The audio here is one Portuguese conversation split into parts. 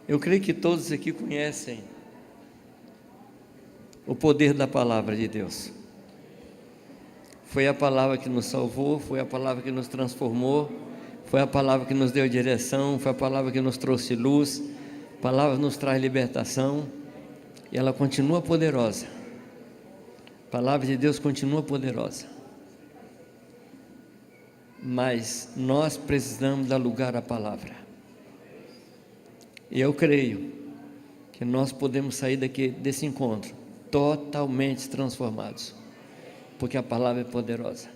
Eu creio que todos aqui conhecem o poder da palavra de Deus. Foi a palavra que nos salvou, foi a palavra que nos transformou, foi a palavra que nos deu direção, foi a palavra que nos trouxe luz, a palavra nos traz libertação, e ela continua poderosa. A palavra de Deus continua poderosa. Mas nós precisamos dar lugar à palavra. E eu creio que nós podemos sair desse encontro totalmente transformados, porque a palavra é poderosa.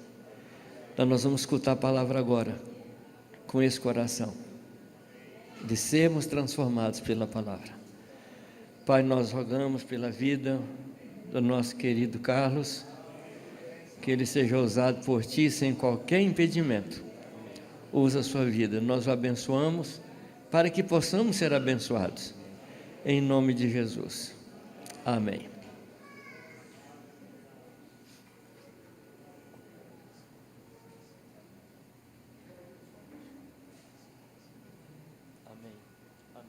Então nós vamos escutar a palavra agora, com esse coração, de sermos transformados pela palavra. Pai, nós rogamos pela vida do nosso querido Carlos, que ele seja usado por Ti sem qualquer impedimento. Usa a sua vida, nós o abençoamos, para que possamos ser abençoados, em nome de Jesus, amém. Amém. Amém.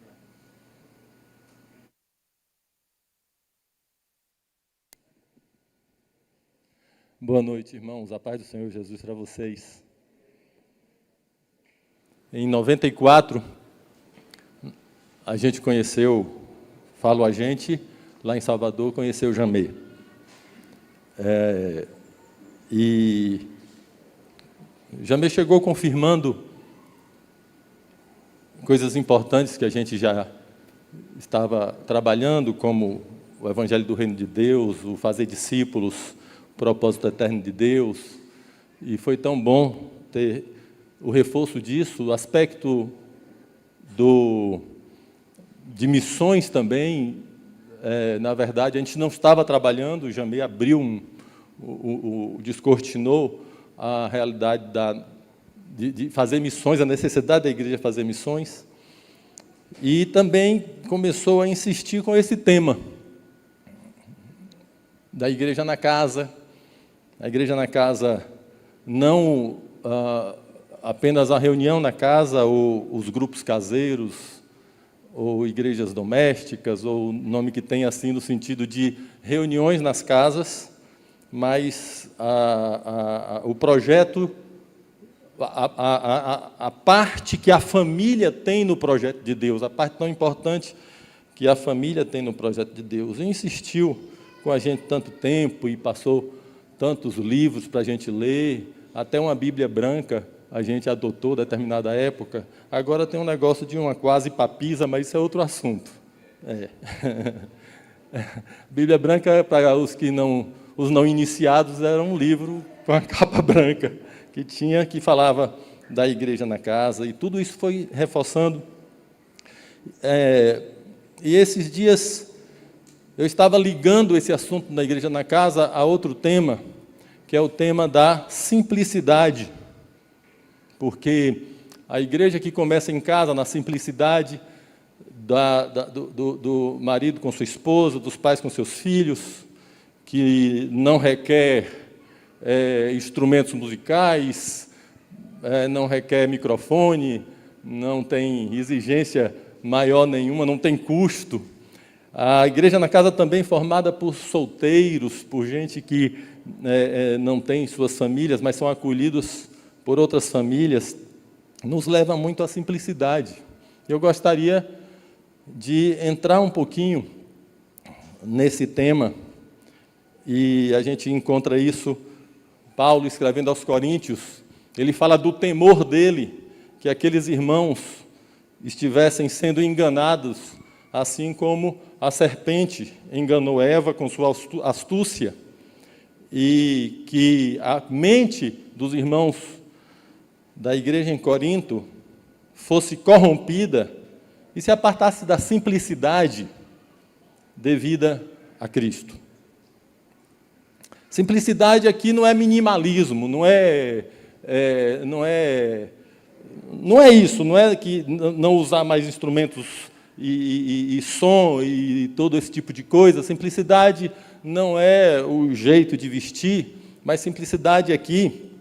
Boa noite, irmãos, a paz do Senhor Jesus para vocês. Em 94, a gente conheceu, falo a gente, lá em Salvador, conheceu o Jamê. E Jamê chegou confirmando coisas importantes que a gente já estava trabalhando, como o Evangelho do Reino de Deus, o fazer discípulos, o propósito eterno de Deus. E foi tão bom ter o reforço disso, o aspecto de missões também. Na verdade, a gente não estava trabalhando, o Jamê abriu descortinou a realidade de fazer missões, a necessidade da igreja fazer missões, e também começou a insistir com esse tema da igreja na casa. A igreja na casa, não apenas a reunião na casa, ou os grupos caseiros, ou igrejas domésticas, ou o nome que tem assim no sentido de reuniões nas casas, mas o projeto, a parte que a família tem no projeto de Deus, a parte tão importante que a família tem no projeto de Deus. E insistiu com a gente tanto tempo e passou tantos livros para a gente ler, até uma Bíblia branca a gente adotou em determinada época. Agora tem um negócio de uma quase papisa, mas isso é outro assunto. Bíblia branca, para os não iniciados, era um livro com a capa branca, que falava da igreja na casa, e tudo isso foi reforçando. E esses dias eu estava ligando esse assunto da igreja na casa a outro tema, que é o tema da simplicidade, porque a igreja que começa em casa, na simplicidade do marido com sua esposa, dos pais com seus filhos, que não requer instrumentos musicais, não requer microfone, não tem exigência maior nenhuma, não tem custo. A igreja na casa também formada por solteiros, por gente que não tem suas famílias, mas são acolhidos por outras famílias, nos leva muito à simplicidade. Eu gostaria de entrar um pouquinho nesse tema, e a gente encontra isso, Paulo escrevendo aos Coríntios, ele fala do temor dele, que aqueles irmãos estivessem sendo enganados, assim como a serpente enganou Eva com sua astúcia, e que a mente dos irmãos da igreja em Corinto fosse corrompida e se apartasse da simplicidade devida a Cristo. Simplicidade aqui não é minimalismo, não é isso, não é que não usar mais instrumentos e som e todo esse tipo de coisa. Simplicidade não é o jeito de vestir, mas simplicidade aqui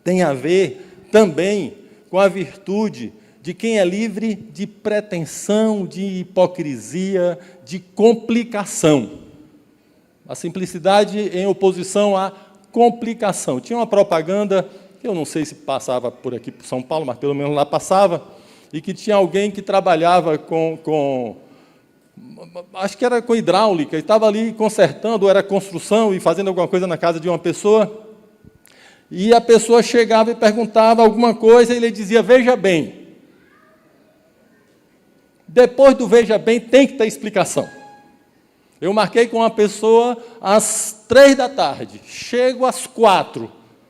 tem a ver também com a virtude de quem é livre de pretensão, de hipocrisia, de complicação. A simplicidade em oposição à complicação. Tinha uma propaganda, que eu não sei se passava por aqui, por São Paulo, mas pelo menos lá passava, e que tinha alguém que trabalhava acho que era com hidráulica, e estava ali consertando, ou era construção, e fazendo alguma coisa na casa de uma pessoa, e a pessoa chegava e perguntava alguma coisa, e ele dizia, veja bem. Depois do veja bem, tem que ter explicação. Eu marquei com uma pessoa às 15h, chego às 4h,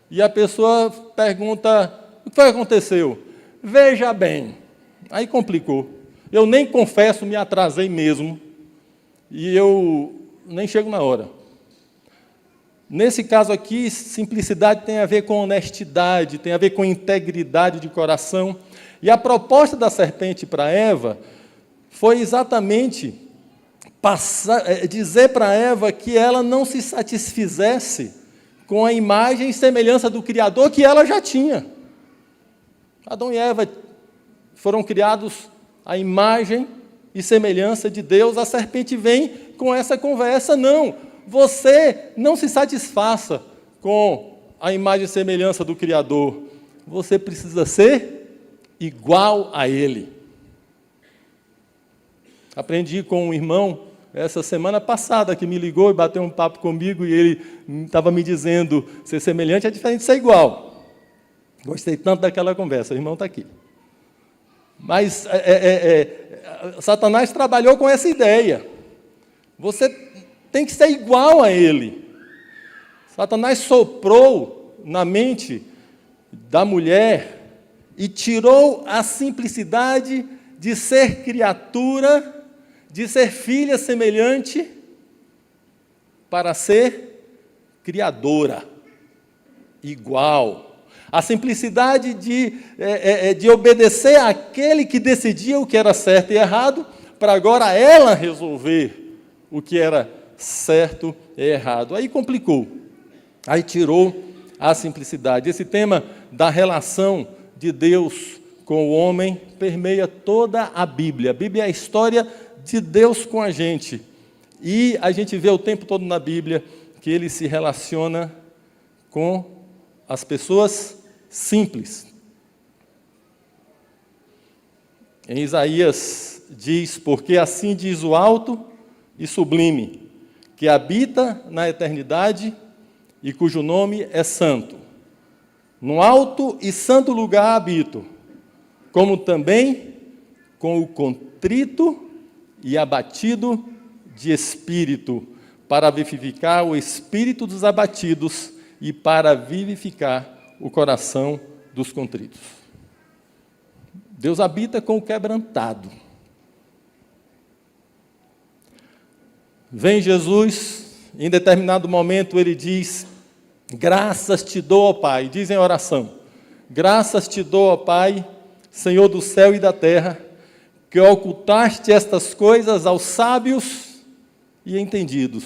e a pessoa pergunta, o que foi que aconteceu? Veja bem. Aí complicou. Eu nem confesso, me atrasei mesmo, e eu nem chego na hora. Nesse caso aqui, simplicidade tem a ver com honestidade, tem a ver com integridade de coração. E a proposta da serpente para Eva foi exatamente dizer para Eva que ela não se satisfizesse com a imagem e semelhança do Criador que ela já tinha. Adão e Eva foram criados à imagem e semelhança de Deus. A serpente vem com essa conversa, não, você não se satisfaça com a imagem e semelhança do Criador, você precisa ser igual a Ele. Aprendi com um irmão essa semana passada, que me ligou e bateu um papo comigo, e ele estava me dizendo, ser semelhante é diferente de ser igual. Gostei tanto daquela conversa, o irmão está aqui. Mas Satanás trabalhou com essa ideia. Você tem que ser igual a ele. Satanás soprou na mente da mulher e tirou a simplicidade de ser criatura, de ser filha semelhante, para ser criadora, igual. A simplicidade de obedecer àquele que decidia o que era certo e errado, para agora ela resolver o que era certo e errado. Aí complicou, aí tirou a simplicidade. Esse tema da relação de Deus com o homem permeia toda a Bíblia. A Bíblia é a história de Deus com a gente. E a gente vê o tempo todo na Bíblia que Ele se relaciona com as pessoas simples. Em Isaías diz, porque assim diz o alto e sublime, que habita na eternidade e cujo nome é santo. No alto e santo lugar habito, como também com o contrito e abatido de espírito, para vivificar o espírito dos abatidos e para vivificar o coração dos contritos. Deus habita com o quebrantado. Vem Jesus, em determinado momento ele diz, graças te dou, ó Pai, diz em oração, graças te dou, ó Pai, Senhor do céu e da terra, que ocultaste estas coisas aos sábios e entendidos,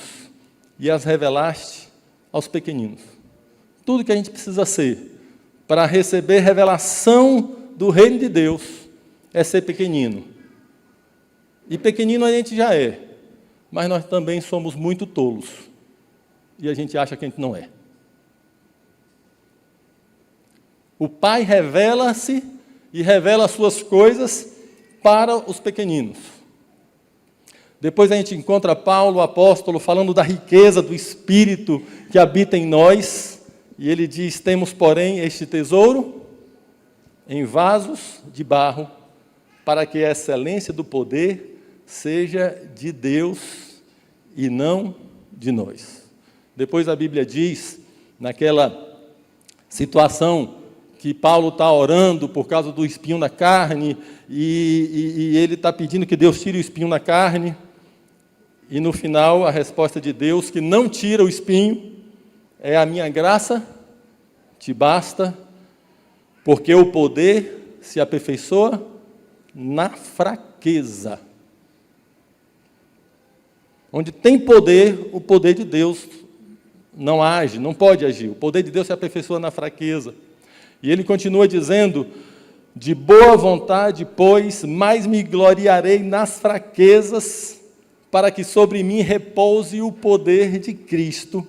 e as revelaste aos pequeninos. Tudo que a gente precisa ser para receber revelação do reino de Deus é ser pequenino. E pequenino a gente já é, mas nós também somos muito tolos. E a gente acha que a gente não é. O Pai revela-se e revela as suas coisas para os pequeninos. Depois a gente encontra Paulo, o apóstolo, falando da riqueza do Espírito que habita em nós, e ele diz, temos, porém, este tesouro em vasos de barro, para que a excelência do poder seja de Deus e não de nós. Depois a Bíblia diz, naquela situação que Paulo está orando por causa do espinho na carne, e ele está pedindo que Deus tire o espinho na carne, e no final a resposta de Deus, que não tira o espinho, é a minha graça te basta, porque o poder se aperfeiçoa na fraqueza. Onde tem poder, o poder de Deus não age, não pode agir. O poder de Deus se aperfeiçoa na fraqueza. E ele continua dizendo, De boa vontade, pois, mais me gloriarei nas fraquezas, para que sobre mim repouse o poder de Cristo.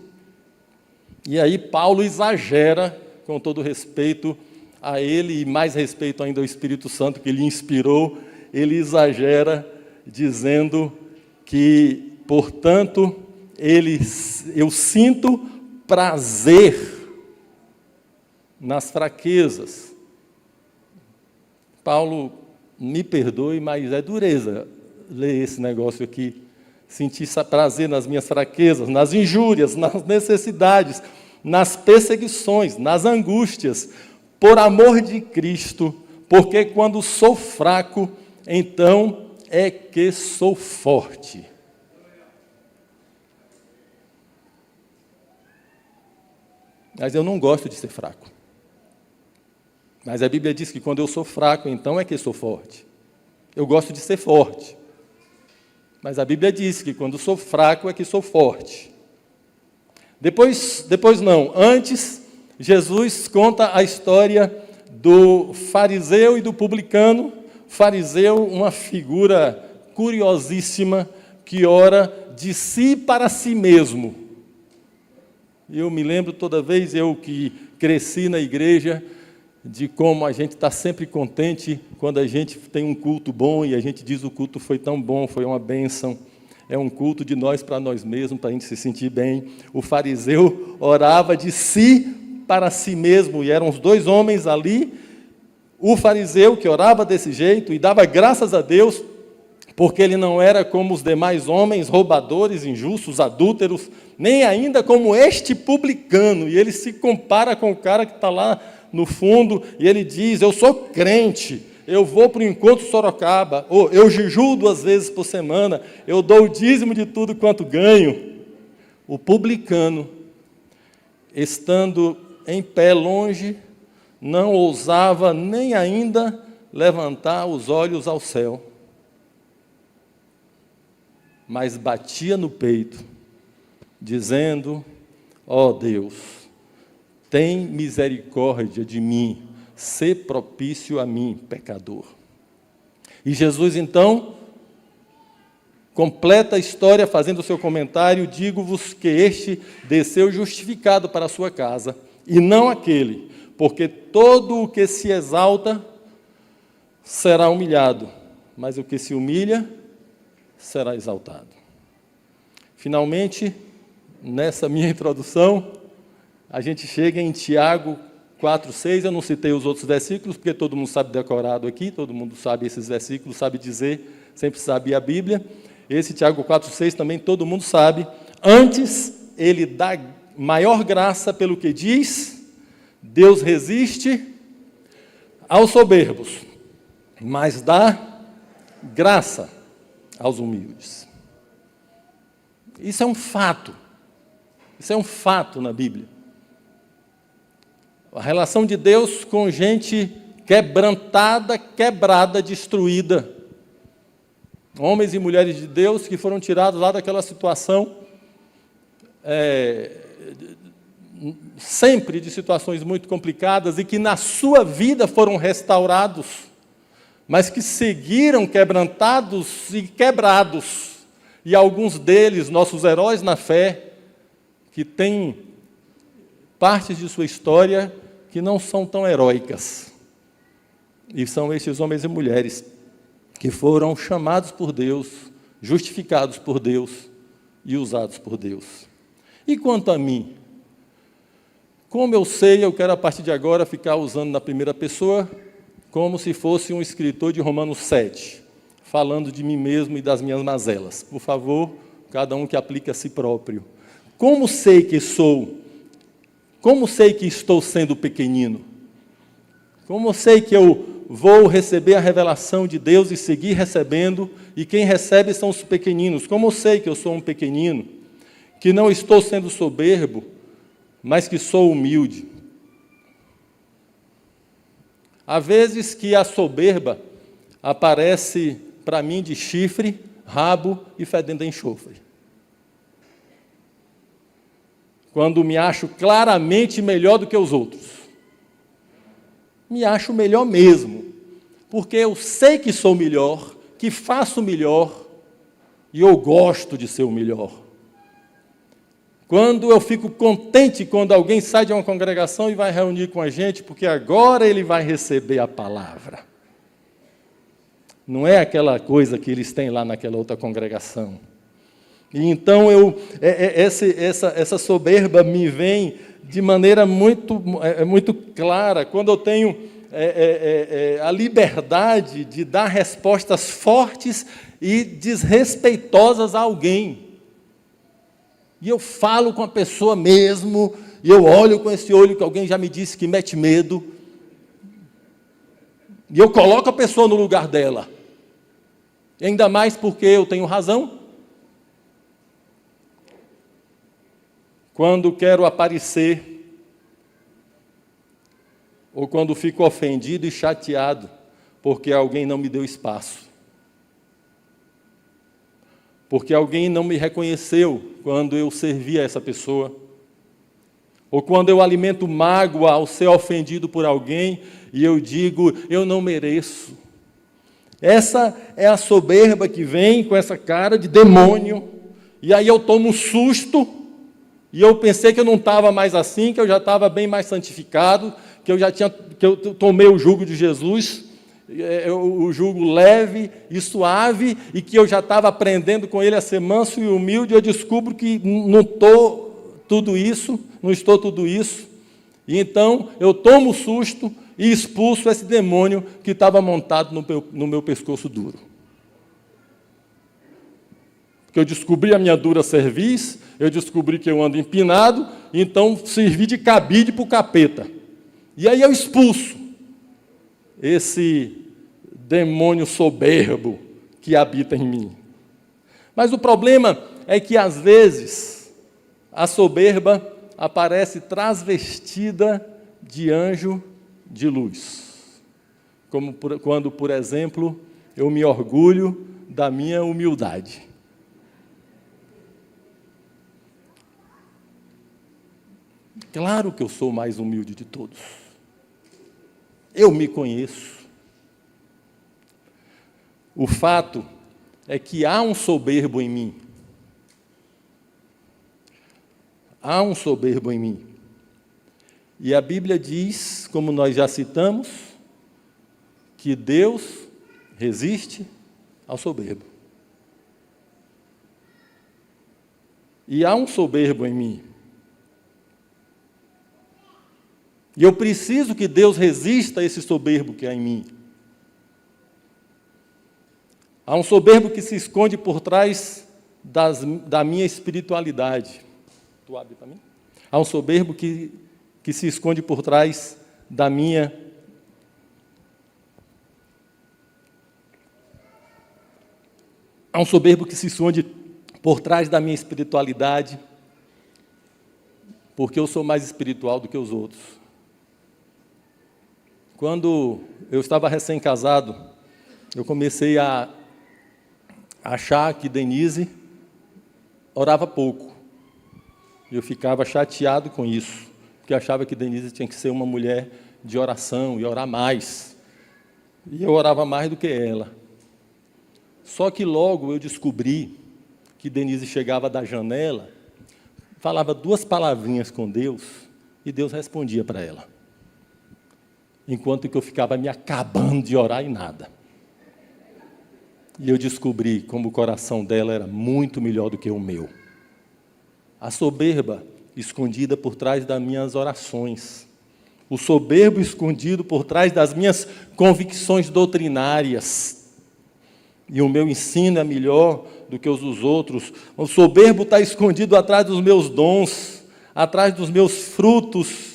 E aí Paulo exagera, com todo respeito a ele, e mais respeito ainda ao Espírito Santo, que lhe inspirou, ele exagera, dizendo que, portanto, eu sinto prazer nas fraquezas. Paulo, me perdoe, mas é dureza ler esse negócio aqui. Sentir prazer nas minhas fraquezas, nas injúrias, nas necessidades, nas perseguições, nas angústias, por amor de Cristo, porque quando sou fraco, então é que sou forte. Mas eu não gosto de ser fraco. Mas a Bíblia diz que quando eu sou fraco, então é que sou forte. Eu gosto de ser forte. Mas a Bíblia diz que quando sou fraco é que sou forte. Depois não. Antes, Jesus conta a história do fariseu e do publicano. Fariseu, uma figura curiosíssima que ora de si para si mesmo. Eu me lembro toda vez, eu que cresci na igreja, de como a gente está sempre contente quando a gente tem um culto bom e a gente diz o culto foi tão bom, foi uma bênção. É um culto de nós para nós mesmos, para a gente se sentir bem. O fariseu orava de si para si mesmo, e eram os dois homens ali. O fariseu que orava desse jeito e dava graças a Deus, porque ele não era como os demais homens, roubadores, injustos, adúlteros, nem ainda como este publicano. E ele se compara com o cara que está lá no fundo, e ele diz, eu sou crente, eu vou para o encontro Sorocaba, ou eu jejuo 2 vezes por semana, eu dou o dízimo de tudo quanto ganho. O publicano, estando em pé longe, não ousava nem ainda levantar os olhos ao céu, mas batia no peito, dizendo, ó Deus, tem misericórdia de mim, sê propício a mim, pecador. E Jesus, então, completa a história fazendo o seu comentário, digo-vos que este desceu justificado para a sua casa, e não aquele, porque todo o que se exalta será humilhado, mas o que se humilha será exaltado. Finalmente, nessa minha introdução, a gente chega em Tiago 4:6, eu não citei os outros versículos, porque todo mundo sabe decorado aqui, todo mundo sabe esses versículos, sabe dizer, sempre sabe a Bíblia. Esse Tiago 4:6 também todo mundo sabe. Antes, ele dá maior graça pelo que diz, Deus resiste aos soberbos, mas dá graça aos humildes. Isso é um fato. Isso é um fato na Bíblia. A relação de Deus com gente quebrantada, quebrada, destruída. Homens e mulheres de Deus que foram tirados lá daquela situação, sempre de situações muito complicadas, e que na sua vida foram restaurados, mas que seguiram quebrantados e quebrados. E alguns deles, nossos heróis na fé, que têm partes de sua história que não são tão heróicas. E são estes homens e mulheres que foram chamados por Deus, justificados por Deus e usados por Deus. E quanto a mim? Como eu sei, eu quero a partir de agora ficar usando na primeira pessoa como se fosse um escritor de Romanos 7, falando de mim mesmo e das minhas mazelas. Por favor, cada um que aplique a si próprio. Como sei que estou sendo pequenino? Como sei que eu vou receber a revelação de Deus e seguir recebendo, e quem recebe são os pequeninos? Como sei que eu sou um pequenino? Que não estou sendo soberbo, mas que sou humilde. Há vezes que a soberba aparece para mim de chifre, rabo e fedendo a enxofre. Quando me acho claramente melhor do que os outros. Me acho melhor mesmo. porque eu sei que sou melhor, que faço melhor, e eu gosto de ser o melhor. Quando eu fico contente quando alguém sai de uma congregação e vai reunir com a gente, porque agora ele vai receber a palavra. Não é aquela coisa que eles têm lá naquela outra congregação. E então essa soberba me vem de maneira muito clara, quando eu tenho a liberdade de dar respostas fortes e desrespeitosas a alguém. E eu falo com a pessoa mesmo, e eu olho com esse olho que alguém já me disse que mete medo, e eu coloco a pessoa no lugar dela. E ainda mais porque eu tenho razão. Quando quero aparecer, ou quando fico ofendido e chateado, porque alguém não me deu espaço. Porque alguém não me reconheceu quando eu servi a essa pessoa. Ou quando eu alimento mágoa ao ser ofendido por alguém, e eu digo, eu não mereço. Essa é a soberba que vem com essa cara de demônio, e aí eu tomo um susto, e eu pensei que eu não estava mais assim, que eu já estava bem mais santificado, que eu tomei o jugo de Jesus, o jugo leve e suave, e que eu já estava aprendendo com ele a ser manso e humilde. Eu descubro que não estou tudo isso, e então eu tomo o susto e expulso esse demônio que estava montado no meu pescoço duro. Porque eu descobri a minha dura cerviz, eu descobri que eu ando empinado, então servi de cabide para o capeta. E aí eu expulso esse demônio soberbo que habita em mim. Mas o problema é que, às vezes, a soberba aparece transvestida de anjo de luz. Como quando, por exemplo, eu me orgulho da minha humildade. Claro que eu sou o mais humilde de todos. Eu me conheço. O fato é que há um soberbo em mim. Há um soberbo em mim. E a Bíblia diz, como nós já citamos, que Deus resiste ao soberbo. E há um soberbo em mim. E eu preciso que Deus resista a esse soberbo que há em mim. Há um soberbo que se esconde por trás da minha espiritualidade. Tu abre para mim? Há um soberbo que se esconde por trás da minha... Há um soberbo que se esconde por trás da minha espiritualidade, porque eu sou mais espiritual do que os outros. Quando eu estava recém-casado, eu comecei a achar que Denise orava pouco. E eu ficava chateado com isso, porque achava que Denise tinha que ser uma mulher de oração e orar mais. E eu orava mais do que ela. Só que logo eu descobri que Denise chegava da janela, falava 2 palavrinhas com Deus, e Deus respondia para ela. Enquanto que eu ficava me acabando de orar e nada. E eu descobri como o coração dela era muito melhor do que o meu. A soberba escondida por trás das minhas orações. O soberbo escondido por trás das minhas convicções doutrinárias. E o meu ensino é melhor do que os dos outros. O soberbo está escondido atrás dos meus dons, atrás dos meus frutos,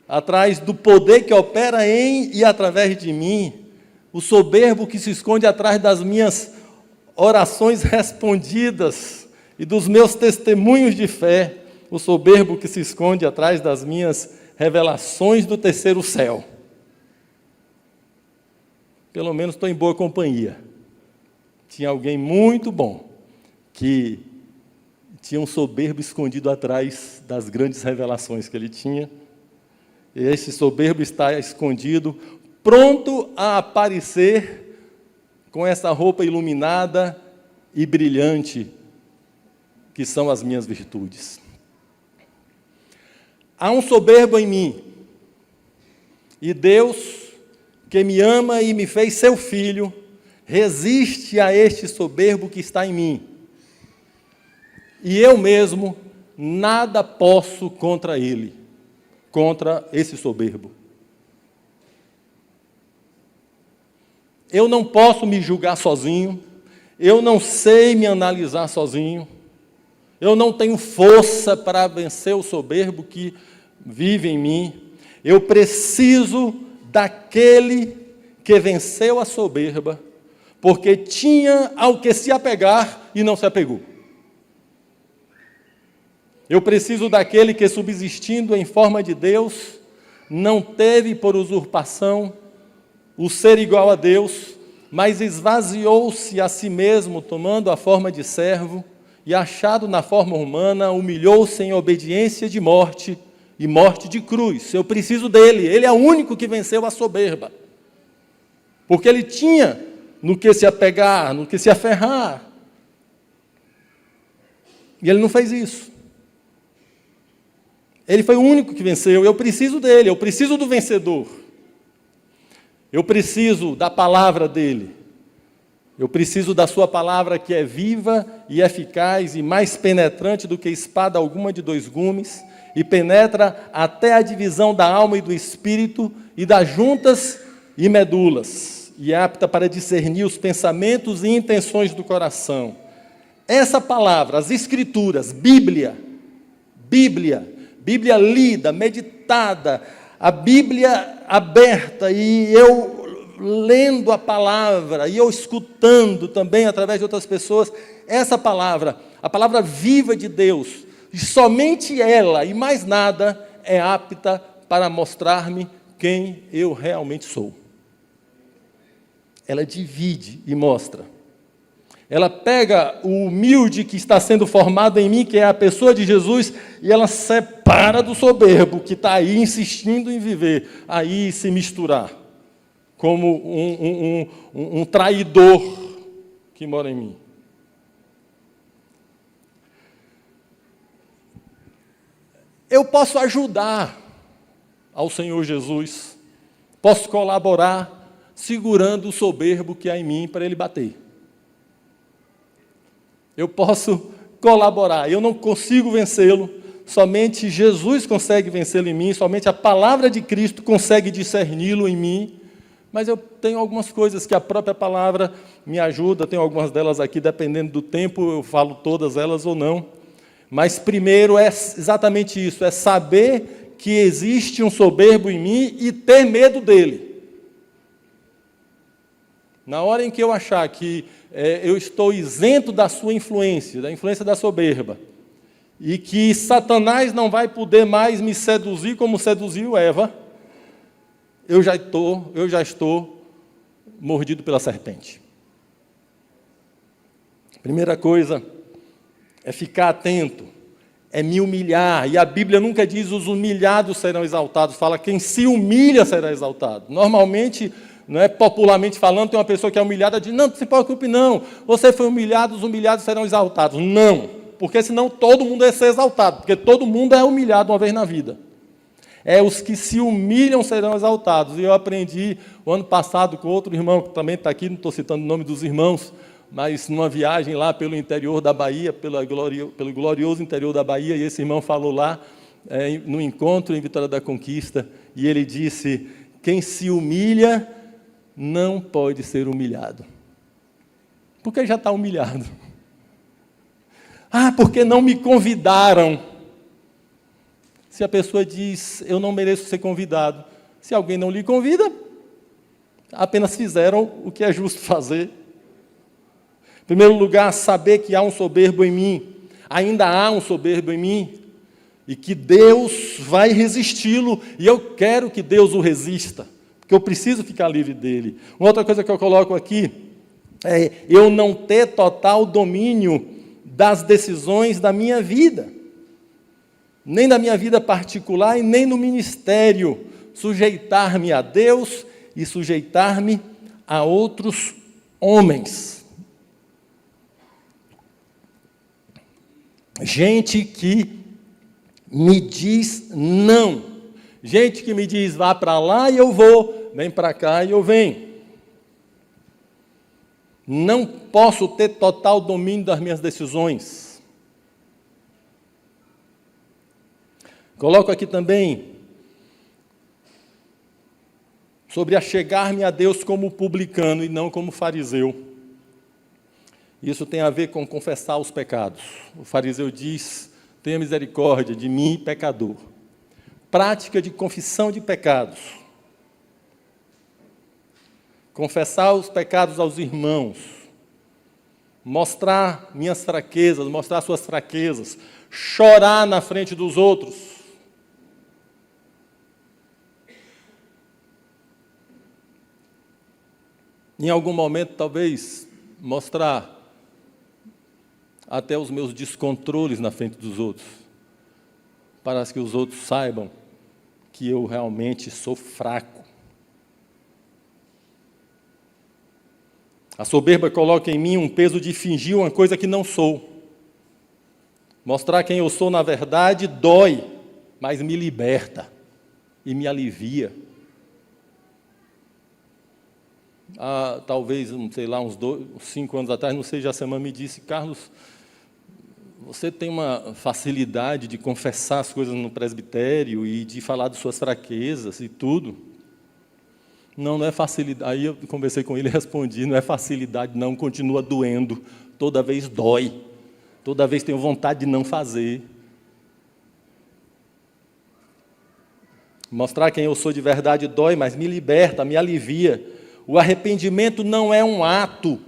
atrás do poder que opera em e através de mim. O soberbo que se esconde atrás das minhas orações respondidas e dos meus testemunhos de fé. O soberbo que se esconde atrás das minhas revelações do terceiro céu. Pelo menos estou em boa companhia. Tinha alguém muito bom que tinha um soberbo escondido atrás das grandes revelações que ele tinha. E esse soberbo está escondido pronto a aparecer com essa roupa iluminada e brilhante, que são as minhas virtudes. Há um soberbo em mim, e Deus, que me ama e me fez seu filho, resiste a este soberbo que está em mim. E eu mesmo nada posso contra ele, contra esse soberbo. Eu não posso me julgar sozinho, eu não sei me analisar sozinho, eu não tenho força para vencer o soberbo que vive em mim. Eu preciso daquele que venceu a soberba, porque tinha ao que se apegar e não se apegou. Eu preciso daquele que, subsistindo em forma de Deus, não teve por usurpação o ser igual a Deus, mas esvaziou-se a si mesmo, tomando a forma de servo, e achado na forma humana, humilhou-se em obediência de morte, e morte de cruz. Eu preciso dele, ele é o único que venceu a soberba. Porque ele tinha no que se apegar, no que se aferrar. E ele não fez isso. Ele foi o único que venceu. Eu preciso dele, eu preciso do vencedor. Eu preciso da palavra dele. Eu preciso da sua palavra, que é viva e eficaz e mais penetrante do que espada alguma de 2 gumes, e penetra até a divisão da alma e do espírito e das juntas e medulas, e é apta para discernir os pensamentos e intenções do coração. Essa palavra, as Escrituras, Bíblia lida, meditada, a Bíblia aberta, e eu lendo a palavra, e eu escutando também através de outras pessoas, essa palavra, a palavra viva de Deus, e somente ela e mais nada é apta para mostrar-me quem eu realmente sou. Ela divide e mostra. Ela pega o humilde que está sendo formado em mim, que é a pessoa de Jesus, e ela separa do soberbo que está aí insistindo em viver, aí se misturar, como um traidor que mora em mim. Eu posso ajudar ao Senhor Jesus, posso colaborar segurando o soberbo que há em mim para ele bater. Eu posso colaborar, eu não consigo vencê-lo, somente Jesus consegue vencê-lo em mim, somente a palavra de Cristo consegue discerni-lo em mim, mas eu tenho algumas coisas que a própria palavra me ajuda, tenho algumas delas aqui, dependendo do tempo, eu falo todas elas ou não. Mas primeiro é exatamente isso, é saber que existe um soberbo em mim e ter medo dele. Na hora em que eu achar que eu estou isento da sua influência, da influência da soberba, e que Satanás não vai poder mais me seduzir como seduziu Eva, eu já estou mordido pela serpente. Primeira coisa é ficar atento, é me humilhar. E a Bíblia nunca diz os humilhados serão exaltados, fala quem se humilha será exaltado. Normalmente, não é, popularmente falando, tem uma pessoa que é humilhada e diz, não se preocupe não, você foi humilhado, os humilhados serão exaltados. Não, porque senão todo mundo ia ser exaltado, porque todo mundo é humilhado uma vez na vida. É os que se humilham serão exaltados. E eu aprendi o ano passado com outro irmão, que também está aqui, não estou citando o nome dos irmãos, mas numa viagem lá pelo interior da Bahia, pelo glorioso interior da Bahia, e esse irmão falou lá, no encontro em Vitória da Conquista, e ele disse, quem se humilha não pode ser humilhado. Porque já está humilhado. Ah, porque não me convidaram. Se a pessoa diz, eu não mereço ser convidado, se alguém não lhe convida, apenas fizeram o que é justo fazer. Em primeiro lugar, saber que há um soberbo em mim, ainda há um soberbo em mim, e que Deus vai resisti-lo, e eu quero que Deus o resista, porque eu preciso ficar livre dele. Uma outra coisa que eu coloco aqui, é eu não ter total domínio das decisões da minha vida, nem da minha vida particular e nem no ministério, sujeitar-me a Deus e sujeitar-me a outros homens. Gente que me diz não. Gente que me diz, vá para lá e eu vou, vem para cá e eu venho. Não posso ter total domínio das minhas decisões. Coloco aqui também sobre achegar-me a Deus como publicano e não como fariseu. Isso tem a ver com confessar os pecados. O fariseu diz, tenha misericórdia de mim, pecador. Prática de confissão de pecados. Confessar os pecados aos irmãos. Mostrar minhas fraquezas, mostrar suas fraquezas. Chorar na frente dos outros. Em algum momento, talvez, mostrar até os meus descontroles na frente dos outros, para que os outros saibam que eu realmente sou fraco. A soberba coloca em mim um peso de fingir uma coisa que não sou. Mostrar quem eu sou, na verdade, dói, mas me liberta e me alivia. Talvez, sei lá, uns 5 anos atrás, não sei, Jacemã me disse, Carlos, você tem uma facilidade de confessar as coisas no presbitério e de falar de suas fraquezas e tudo. Não é facilidade. Aí eu conversei com ele e respondi, não é facilidade não, continua doendo, toda vez dói, toda vez tenho vontade de não fazer. Mostrar quem eu sou de verdade dói, mas me liberta, me alivia. O arrependimento não é um ato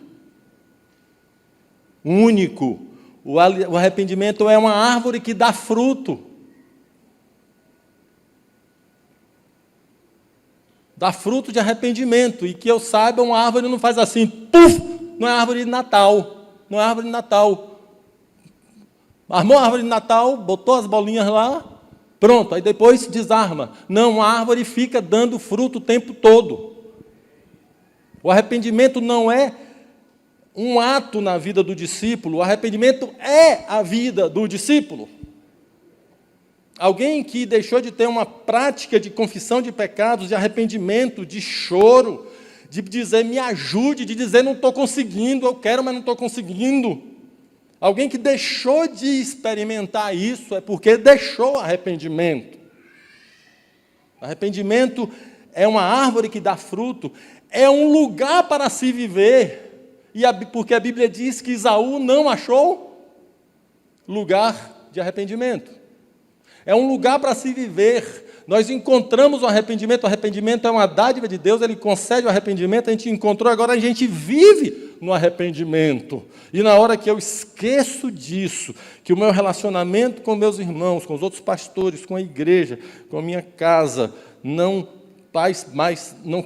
único. O arrependimento é uma árvore que dá fruto. Dá fruto de arrependimento. E que eu saiba, uma árvore não faz assim, puf, não é árvore de Natal. Não é árvore de Natal. Armou a árvore de Natal, botou as bolinhas lá, pronto, aí depois desarma. Não, a árvore fica dando fruto o tempo todo. O arrependimento não é um ato na vida do discípulo, o arrependimento é a vida do discípulo. Alguém que deixou de ter uma prática de confissão de pecados, de arrependimento, de choro, de dizer, me ajude, de dizer, não estou conseguindo, eu quero, mas não estou conseguindo. Alguém que deixou de experimentar isso é porque deixou arrependimento. Arrependimento é uma árvore que dá fruto, é um lugar para se viver, porque a Bíblia diz que Esaú não achou lugar de arrependimento. É um lugar para se viver. Nós encontramos o arrependimento é uma dádiva de Deus, Ele concede o arrependimento, a gente encontrou, agora a gente vive no arrependimento. E na hora que eu esqueço disso, que o meu relacionamento com meus irmãos, com os outros pastores, com a igreja, com a minha casa, não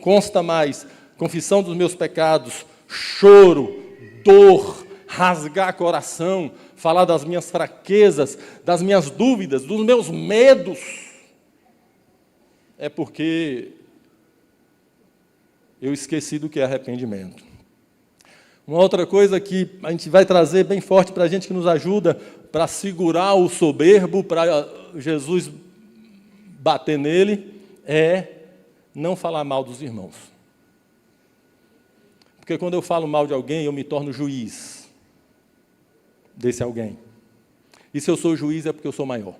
consta mais confissão dos meus pecados, choro, dor, rasgar coração, falar das minhas fraquezas, das minhas dúvidas, dos meus medos, é porque eu esqueci do que é arrependimento. Uma outra coisa que a gente vai trazer bem forte para a gente, que nos ajuda para segurar o soberbo, para Jesus bater nele, é não falar mal dos irmãos. Porque quando eu falo mal de alguém, eu me torno juiz desse alguém. E se eu sou juiz é porque eu sou maior.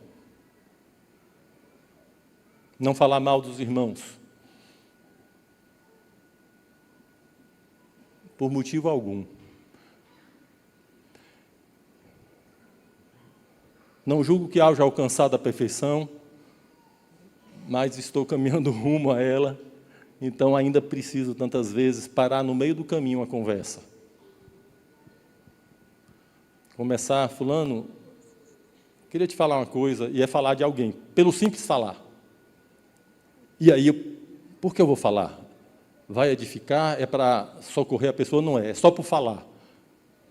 Não falar mal dos irmãos. Por motivo algum. Não julgo que haja alcançado a perfeição, mas estou caminhando rumo a ela, então ainda preciso tantas vezes parar no meio do caminho a conversa. Começar, fulano, queria te falar uma coisa, e é falar de alguém, pelo simples falar. E aí, por que eu vou falar? Vai edificar? É para socorrer a pessoa? Não é só por falar.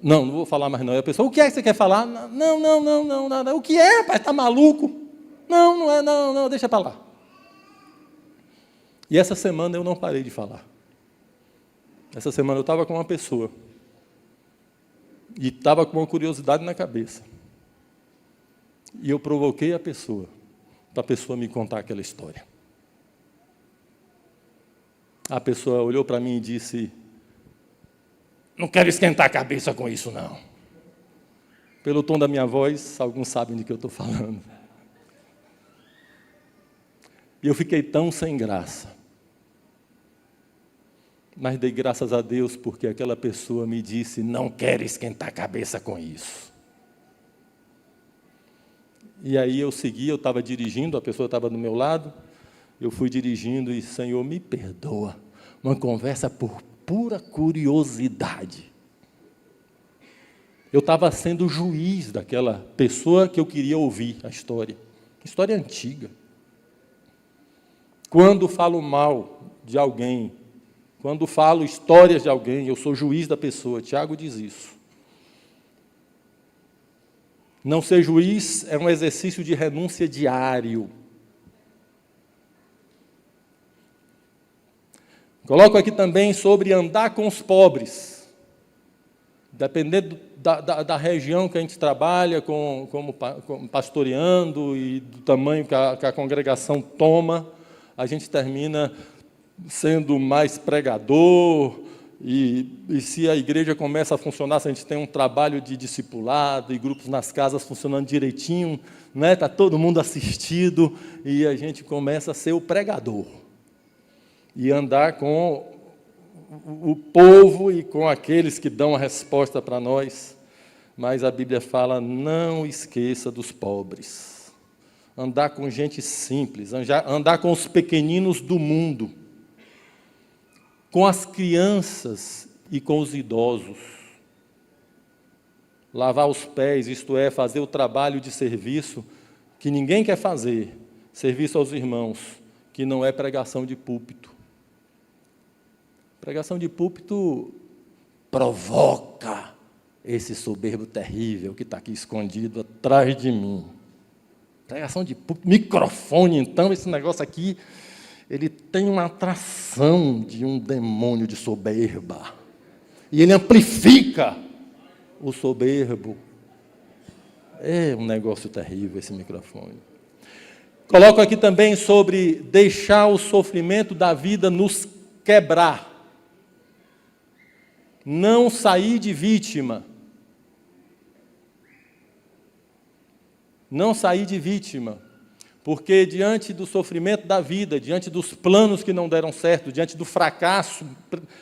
Não vou falar mais não. E a pessoa, o que é que você quer falar? Não, nada. O que é, rapaz? Está maluco? Não é, não, deixa para lá. E essa semana eu não parei de falar. Essa semana eu estava com uma pessoa e estava com uma curiosidade na cabeça. E eu provoquei a pessoa, para a pessoa me contar aquela história. A pessoa olhou para mim e disse: não quero esquentar a cabeça com isso, não. Pelo tom da minha voz, alguns sabem de que eu estou falando. E eu fiquei tão sem graça. Mas dei graças a Deus porque aquela pessoa me disse: não quero esquentar a cabeça com isso. E aí eu segui, eu estava dirigindo, a pessoa estava do meu lado, eu fui dirigindo e: Senhor, me perdoa. Uma conversa por pura curiosidade. Eu estava sendo juiz daquela pessoa que eu queria ouvir a história. História antiga. Quando falo mal de alguém, quando falo histórias de alguém, eu sou juiz da pessoa. Tiago diz isso. Não ser juiz é um exercício de renúncia diário. Coloco aqui também sobre andar com os pobres. Dependendo da região que a gente trabalha, como pastoreando e do tamanho que a congregação toma, a gente termina sendo mais pregador, e se a igreja começa a funcionar, se a gente tem um trabalho de discipulado e grupos nas casas funcionando direitinho, né? Está todo mundo assistido, e a gente começa a ser o pregador. E andar com o povo e com aqueles que dão a resposta para nós. Mas a Bíblia fala: não esqueça dos pobres. Andar com gente simples, andar com os pequeninos do mundo, com as crianças e com os idosos. Lavar os pés, isto é, fazer o trabalho de serviço que ninguém quer fazer, serviço aos irmãos, que não é pregação de púlpito. Pregação de púlpito provoca esse soberbo terrível que está aqui escondido atrás de mim. Pregação de púlpito, microfone, então, esse negócio aqui, ele tem uma atração de um demônio de soberba. E ele amplifica o soberbo. É um negócio terrível esse microfone. Coloco aqui também sobre deixar o sofrimento da vida nos quebrar. Não sair de vítima. Não sair de vítima. Porque diante do sofrimento da vida, diante dos planos que não deram certo, diante do fracasso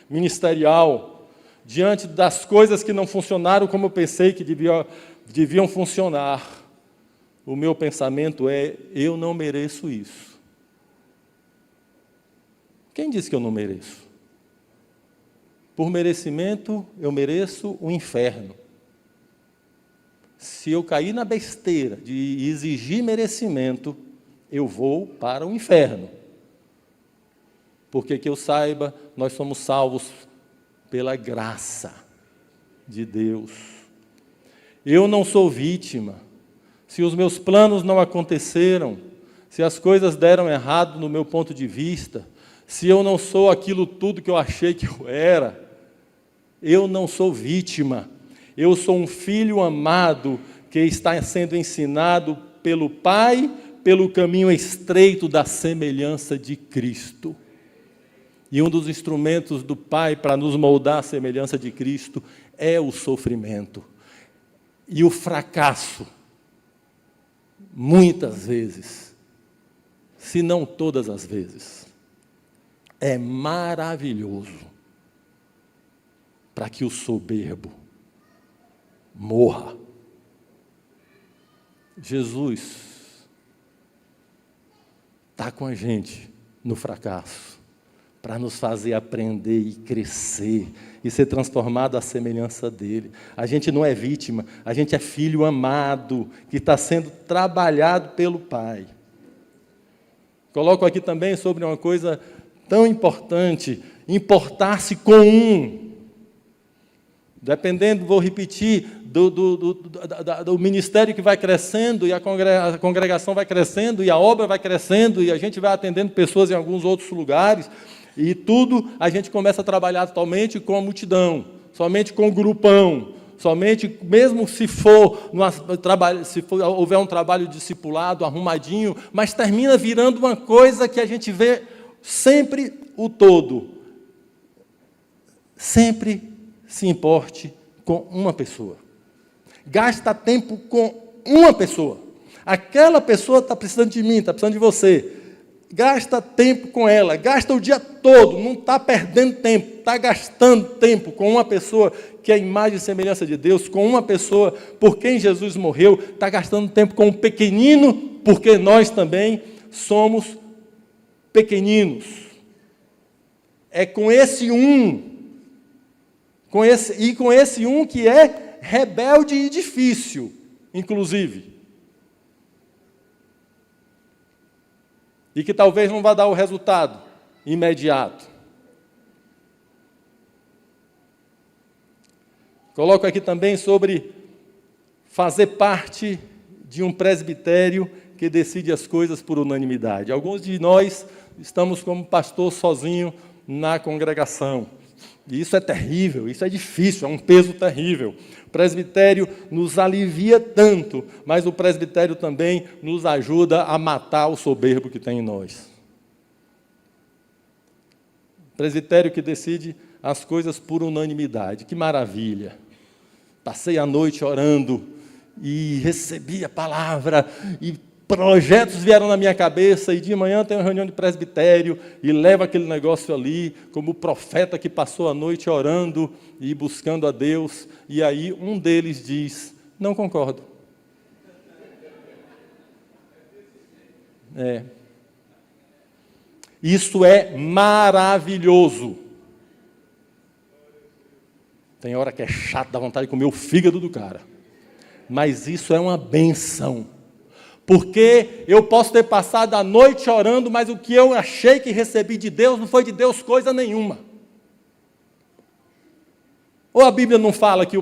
ministerial, diante das coisas que não funcionaram como eu pensei que deviam funcionar, o meu pensamento é: eu não mereço isso. Quem disse que eu não mereço? Por merecimento, eu mereço o inferno. Se eu cair na besteira de exigir merecimento, eu vou para o inferno. Porque que eu saiba, nós somos salvos pela graça de Deus. Eu não sou vítima. Se os meus planos não aconteceram, se as coisas deram errado no meu ponto de vista, se eu não sou aquilo tudo que eu achei que eu era, eu não sou vítima. Eu sou um filho amado que está sendo ensinado pelo Pai, pelo caminho estreito da semelhança de Cristo. E um dos instrumentos do Pai para nos moldar à semelhança de Cristo é o sofrimento. E o fracasso, muitas vezes, se não todas as vezes, é maravilhoso para que o soberbo morra. Jesus está com a gente no fracasso, para nos fazer aprender e crescer, e ser transformado à semelhança dele. A gente não é vítima, a gente é filho amado, que está sendo trabalhado pelo Pai. Coloco aqui também sobre uma coisa tão importante: importar-se com um. Dependendo, vou repetir, do ministério que vai crescendo, e a congregação vai crescendo, e a obra vai crescendo, e a gente vai atendendo pessoas em alguns outros lugares, e tudo a gente começa a trabalhar totalmente com a multidão, somente com o grupão, somente, mesmo se houver um trabalho discipulado, arrumadinho, mas termina virando uma coisa que a gente vê sempre o todo. Sempre se importe com uma pessoa. Gasta tempo com uma pessoa. Aquela pessoa está precisando de mim, está precisando de você. Gasta tempo com ela, gasta o dia todo, não está perdendo tempo, está gastando tempo com uma pessoa que é a imagem e semelhança de Deus, com uma pessoa por quem Jesus morreu, está gastando tempo com um pequenino, porque nós também somos pequeninos. É com esse um, com esse um que é rebelde e difícil, inclusive. E que talvez não vá dar o resultado imediato. Coloco aqui também sobre fazer parte de um presbitério que decide as coisas por unanimidade. Alguns de nós estamos como pastor sozinho na congregação. E isso é terrível, isso é difícil, é um peso terrível. O presbitério nos alivia tanto, mas o presbitério também nos ajuda a matar o soberbo que tem em nós. Presbitério que decide as coisas por unanimidade. Que maravilha! Passei a noite orando e recebi a palavra e projetos vieram na minha cabeça, e de manhã tem uma reunião de presbitério, e leva aquele negócio ali, como o profeta que passou a noite orando e buscando a Deus, e aí um deles diz, não concordo. Isso é maravilhoso. Tem hora que é chato, dá vontade de comer o fígado do cara. Mas isso é uma benção. Porque eu posso ter passado a noite orando, mas o que eu achei que recebi de Deus, não foi de Deus coisa nenhuma. Ou a Bíblia não fala que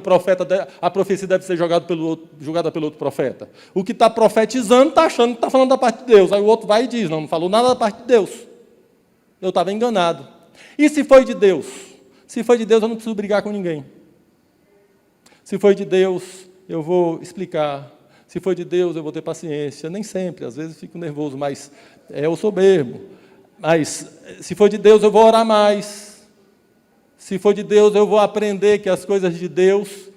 a profecia deve ser jogada pelo outro profeta? O que está profetizando está achando que está falando da parte de Deus. Aí o outro vai e diz, não falou nada da parte de Deus. Eu estava enganado. E se foi de Deus? Se foi de Deus, eu não preciso brigar com ninguém. Se foi de Deus, eu vou explicar. Se for de Deus, eu vou ter paciência. Nem sempre, às vezes fico nervoso, mas é o soberbo. Mas, se for de Deus, eu vou orar mais. Se for de Deus, eu vou aprender que as coisas de Deus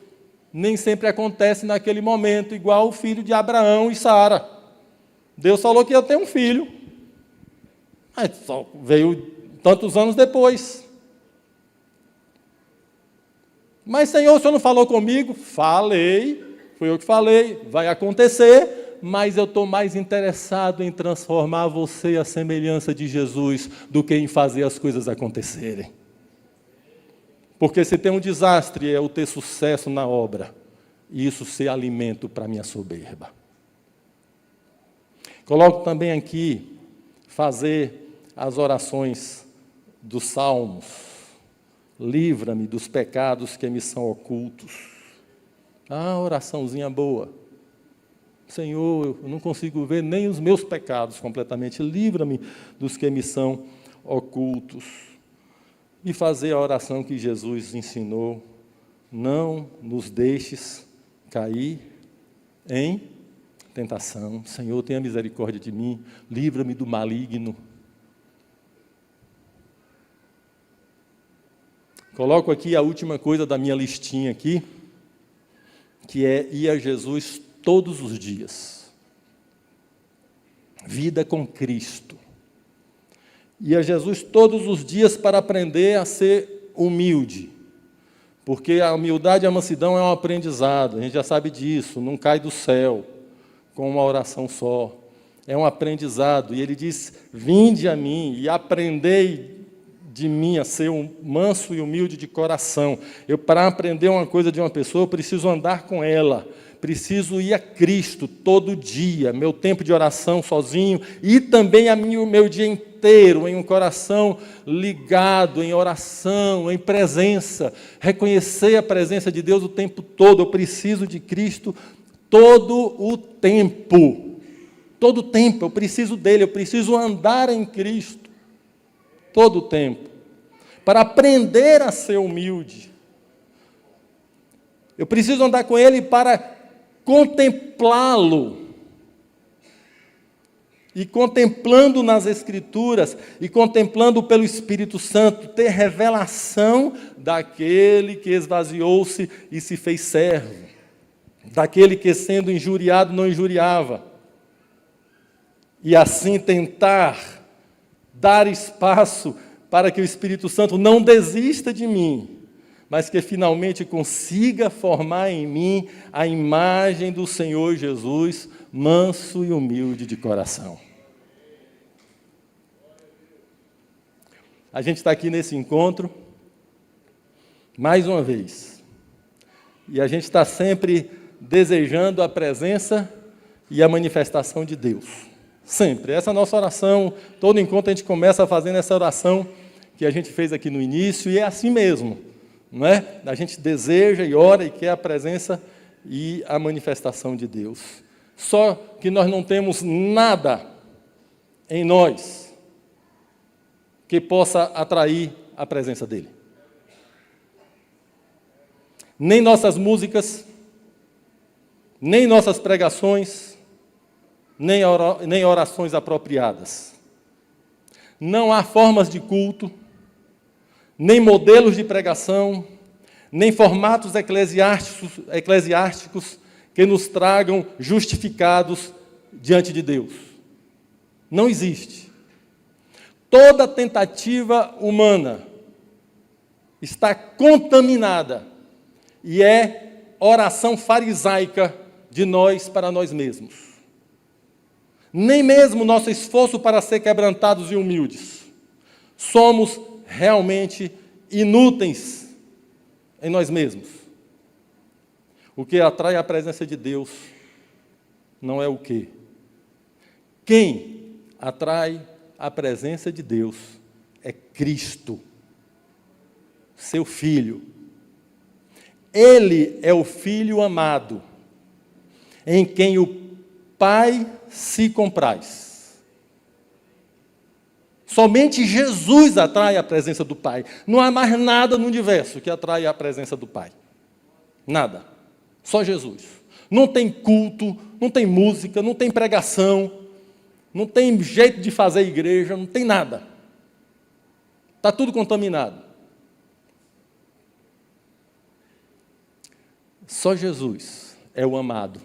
nem sempre acontecem naquele momento, igual o filho de Abraão e Sara. Deus falou que ia ter um filho. Mas só veio tantos anos depois. Mas, Senhor, o Senhor não falou comigo? Falei. Foi eu que falei, vai acontecer, mas eu estou mais interessado em transformar você à semelhança de Jesus do que em fazer as coisas acontecerem. Porque se tem um desastre é o ter sucesso na obra, e isso ser alimento para a minha soberba. Coloco também aqui, fazer as orações dos salmos. Livra-me dos pecados que me são ocultos. Ah, oraçãozinha boa. Senhor, eu não consigo ver nem os meus pecados completamente. Livra-me dos que me são ocultos. E fazer a oração que Jesus ensinou. Não nos deixes cair em tentação. Senhor, tenha misericórdia de mim. Livra-me do maligno. Coloco aqui a última coisa da minha listinha aqui, que é ir a Jesus todos os dias. Vida com Cristo. Ir a Jesus todos os dias para aprender a ser humilde. Porque a humildade e a mansidão é um aprendizado, a gente já sabe disso, não cai do céu com uma oração só. É um aprendizado. E ele diz, vinde a mim e aprendei de mim a ser um manso e humilde de coração. Para aprender uma coisa de uma pessoa, eu preciso andar com ela. Preciso ir a Cristo todo dia, meu tempo de oração sozinho e também o meu dia inteiro em um coração ligado, em oração, em presença. Reconhecer a presença de Deus o tempo todo. Eu preciso de Cristo todo o tempo. Todo o tempo, eu preciso dele, eu preciso andar em Cristo todo o tempo. Para aprender a ser humilde. Eu preciso andar com ele para contemplá-lo, e contemplando nas Escrituras, e contemplando pelo Espírito Santo, ter revelação daquele que esvaziou-se e se fez servo, daquele que sendo injuriado não injuriava, e assim tentar dar espaço para que o Espírito Santo não desista de mim, mas que finalmente consiga formar em mim a imagem do Senhor Jesus, manso e humilde de coração. A gente está aqui nesse encontro, mais uma vez, e a gente está sempre desejando a presença e a manifestação de Deus. Sempre. Essa é a nossa oração, todo encontro a gente começa fazendo essa oração que a gente fez aqui no início, e é assim mesmo. Não é? A gente deseja e ora e quer a presença e a manifestação de Deus. Só que nós não temos nada em nós que possa atrair a presença dele. Nem nossas músicas, nem nossas pregações, nem orações apropriadas. Não há formas de culto, nem modelos de pregação, nem formatos eclesiásticos que nos tragam justificados diante de Deus. Não existe. Toda tentativa humana está contaminada e é oração farisaica de nós para nós mesmos. Nem mesmo nosso esforço para ser quebrantados e humildes. Somos realmente inúteis em nós mesmos. O que atrai a presença de Deus não é o quê? Quem atrai a presença de Deus é Cristo, seu Filho. Ele é o Filho amado, em quem o Pai se compraz. Somente Jesus atrai a presença do Pai. Não há mais nada no universo que atrai a presença do Pai. Nada. Só Jesus. Não tem culto, não tem música, não tem pregação, não tem jeito de fazer igreja, não tem nada. Está tudo contaminado. Só Jesus é o amado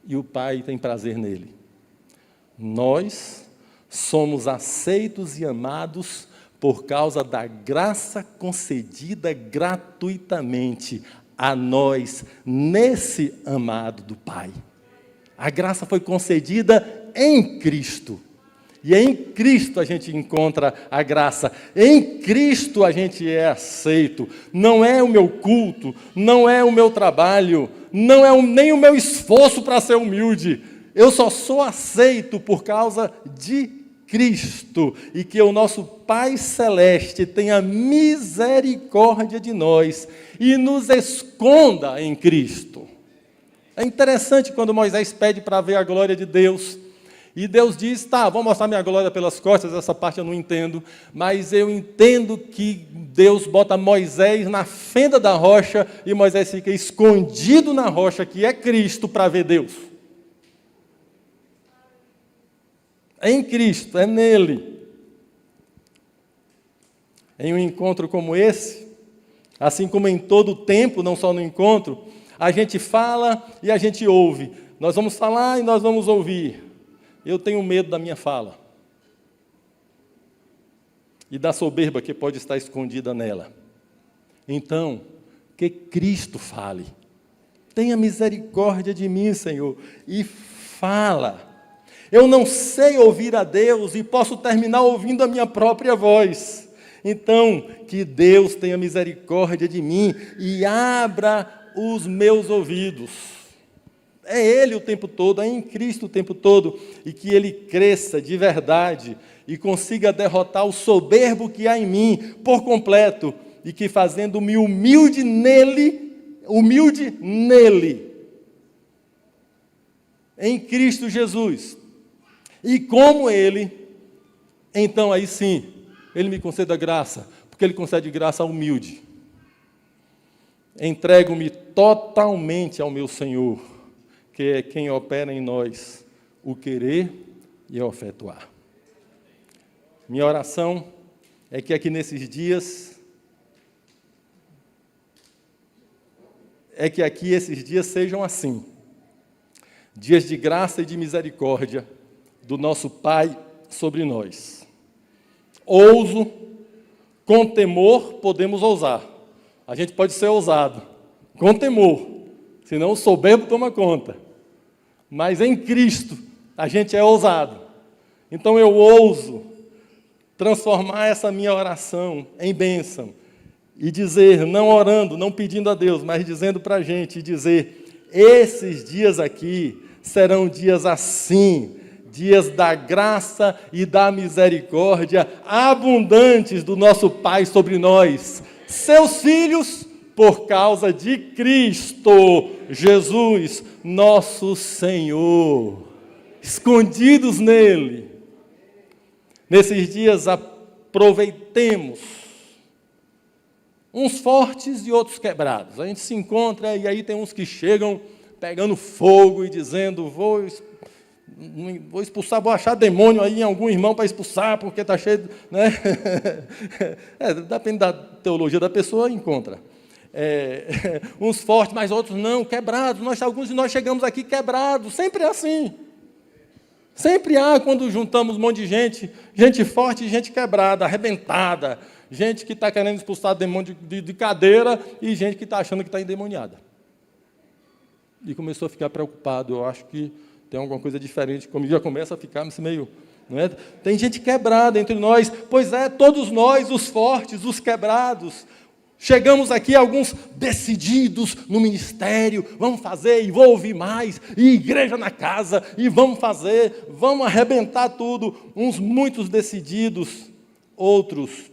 e o Pai tem prazer nele. Nós somos aceitos e amados por causa da graça concedida gratuitamente a nós, nesse amado do Pai. A graça foi concedida em Cristo. E em Cristo a gente encontra a graça. Em Cristo a gente é aceito. Não é o meu culto, não é o meu trabalho, não é nem o meu esforço para ser humilde. Eu só sou aceito por causa de Cristo, e que o nosso Pai Celeste tenha misericórdia de nós e nos esconda em Cristo. É interessante quando Moisés pede para ver a glória de Deus, e Deus diz, tá, vou mostrar minha glória pelas costas, essa parte eu não entendo, mas eu entendo que Deus bota Moisés na fenda da rocha, e Moisés fica escondido na rocha, que é Cristo, para ver Deus. É em Cristo, é nele. Em um encontro como esse, assim como em todo o tempo, não só no encontro, a gente fala e a gente ouve. Nós vamos falar e nós vamos ouvir. Eu tenho medo da minha fala e da soberba que pode estar escondida nela. Então, que Cristo fale. Tenha misericórdia de mim, Senhor, e fala. Eu não sei ouvir a Deus e posso terminar ouvindo a minha própria voz. Então, que Deus tenha misericórdia de mim e abra os meus ouvidos. É Ele o tempo todo, é em Cristo o tempo todo, e que Ele cresça de verdade e consiga derrotar o soberbo que há em mim por completo, e que fazendo-me humilde nele, em Cristo Jesus, e como Ele, então aí sim, Ele me conceda graça, porque Ele concede graça ao humilde. Entrego-me totalmente ao meu Senhor, que é quem opera em nós o querer e o efetuar. Minha oração é que aqui nesses dias, esses dias sejam assim, dias de graça e de misericórdia do nosso Pai sobre nós. Ouso, com temor podemos ousar. A gente pode ser ousado, com temor, senão o soberbo toma conta. Mas em Cristo, a gente é ousado. Então eu ouso transformar essa minha oração em bênção e dizer, não orando, não pedindo a Deus, mas dizendo para a gente, dizer, esses dias aqui serão dias assim, dias da graça e da misericórdia abundantes do nosso Pai sobre nós, seus filhos, por causa de Cristo Jesus, nosso Senhor, escondidos nele. Nesses dias aproveitemos, uns fortes e outros quebrados. A gente se encontra e aí tem uns que chegam pegando fogo e dizendo, vou expulsar, vou achar demônio aí em algum irmão para expulsar, porque está cheio, né? Depende da teologia da pessoa, encontra. Uns fortes, mas outros não, quebrados. Alguns de nós chegamos aqui quebrados, sempre é assim. Sempre há, quando juntamos um monte de gente forte e gente quebrada, arrebentada, gente que está querendo expulsar demônio de cadeira e gente que está achando que está endemoniada. E começou a ficar preocupado, eu acho que tem alguma coisa diferente, como já começa a ficar meio... Não é? Tem gente quebrada entre nós, pois é, todos nós, os fortes, os quebrados, chegamos aqui alguns decididos no ministério, vamos fazer e vou ouvir mais, e igreja na casa, e vamos fazer, vamos arrebentar tudo, uns muitos decididos, outros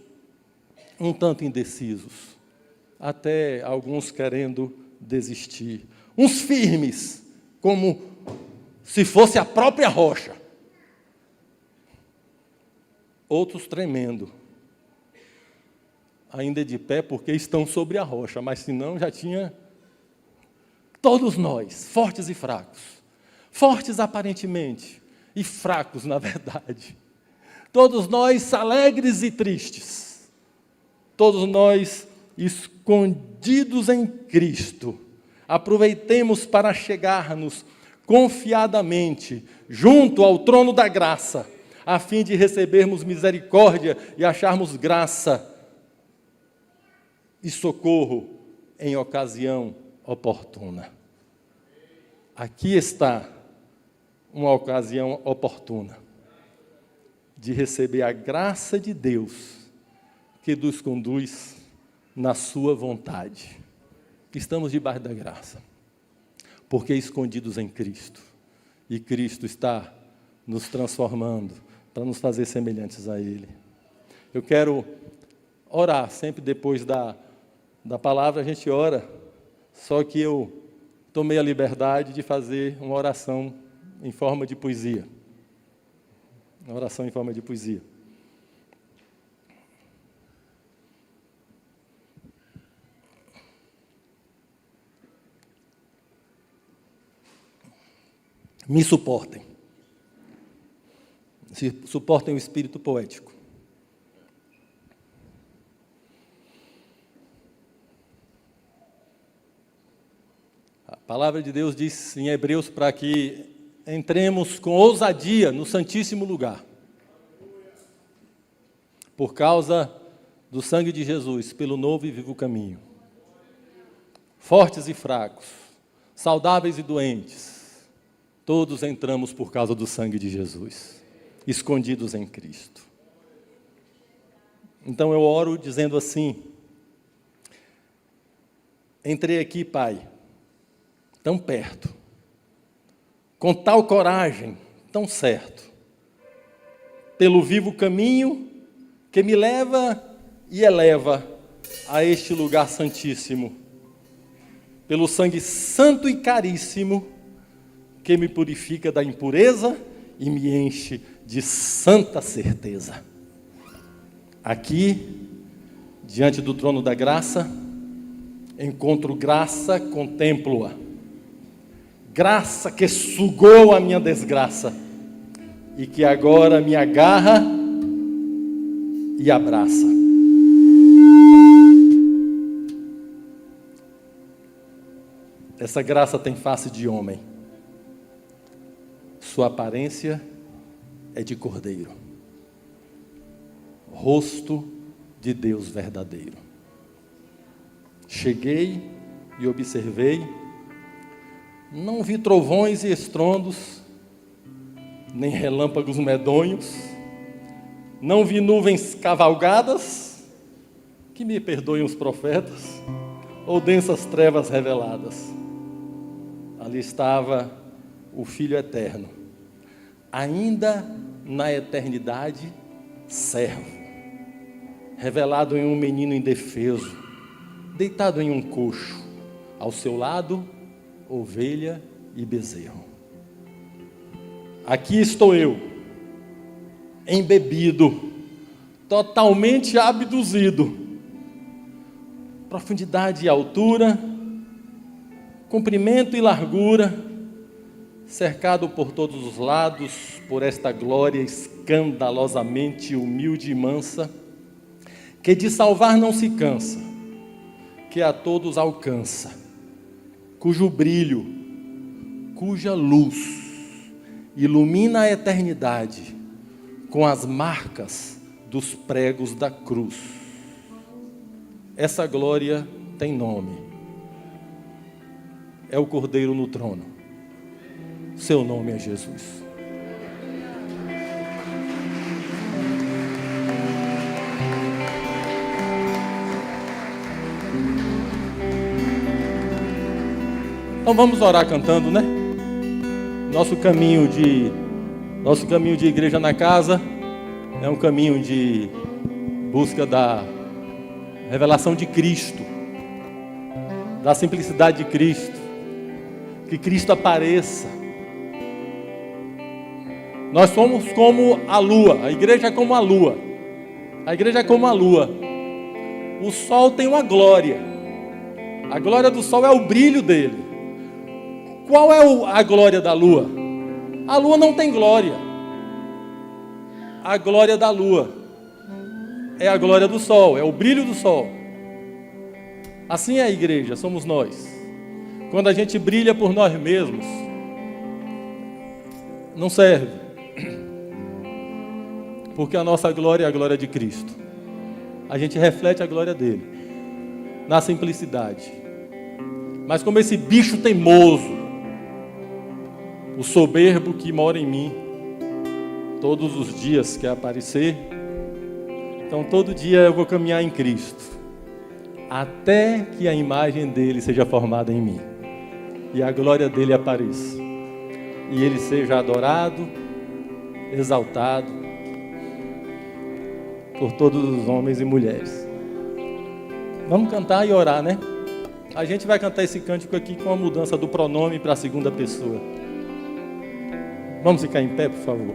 um tanto indecisos, até alguns querendo desistir, uns firmes, como se fosse a própria rocha, outros tremendo, ainda de pé, porque estão sobre a rocha, mas senão já tinha... Todos nós, fortes e fracos. Fortes aparentemente, e fracos na verdade. Todos nós alegres e tristes. Todos nós escondidos em Cristo. Aproveitemos para chegar-nos confiadamente junto ao trono da graça, a fim de recebermos misericórdia e acharmos graça e socorro em ocasião oportuna. Aqui está uma ocasião oportuna de receber a graça de Deus que nos conduz na sua vontade. Estamos debaixo da graça, porque escondidos em Cristo, e Cristo está nos transformando para nos fazer semelhantes a Ele. Eu quero orar, sempre depois da palavra a gente ora, só que eu tomei a liberdade de fazer uma oração em forma de poesia. Uma oração em forma de poesia. Me suportem. Suportem o espírito poético. A palavra de Deus diz em Hebreus para que entremos com ousadia no Santíssimo Lugar. Por causa do sangue de Jesus, pelo novo e vivo caminho. Fortes e fracos, saudáveis e doentes, todos entramos por causa do sangue de Jesus, escondidos em Cristo. Então eu oro dizendo assim: entrei aqui, Pai, tão perto, com tal coragem, tão certo, pelo vivo caminho que me leva e eleva a este lugar santíssimo, pelo sangue santo e caríssimo que me purifica da impureza e me enche de santa certeza. Aqui, diante do trono da graça, encontro graça, contemplo-a. Graça que sugou a minha desgraça e que agora me agarra e abraça. Essa graça tem face de homem. Sua aparência é de cordeiro. Rosto de Deus verdadeiro. Cheguei e observei, não vi trovões e estrondos, nem relâmpagos medonhos, não vi nuvens cavalgadas, que me perdoem os profetas, ou densas trevas reveladas. Ali estava o Filho Eterno, ainda na eternidade, servo, revelado em um menino indefeso, deitado em um coxo, ao seu lado, ovelha e bezerro. Aqui estou eu, embebido, totalmente abduzido, profundidade e altura, comprimento e largura, cercado por todos os lados, por esta glória escandalosamente humilde e mansa, que de salvar não se cansa, que a todos alcança, cujo brilho, cuja luz ilumina a eternidade com as marcas dos pregos da cruz. Essa glória tem nome. É o Cordeiro no trono. Seu nome é Jesus. Então vamos orar cantando, né? Nosso caminho de igreja na casa é um caminho de busca da revelação de Cristo, da simplicidade de Cristo, que Cristo apareça. Nós somos como a lua, a igreja é como a lua, a igreja é como a lua. O sol tem uma glória, a glória do sol é o brilho dele. Qual é a glória da lua? A lua não tem glória. A glória da lua é a glória do sol, é o brilho do sol. Assim é a igreja, somos nós. Quando a gente brilha por nós mesmos, não serve. Porque a nossa glória é a glória de Cristo. A gente reflete a glória dele, na simplicidade. Mas como esse bicho teimoso, o soberbo que mora em mim, todos os dias quer aparecer, então todo dia eu vou caminhar em Cristo, até que a imagem dele seja formada em mim, e a glória dele apareça, e ele seja adorado, exaltado, por todos os homens e mulheres. Vamos cantar e orar, né? A gente vai cantar esse cântico aqui com a mudança do pronome para a segunda pessoa. Vamos ficar em pé, por favor.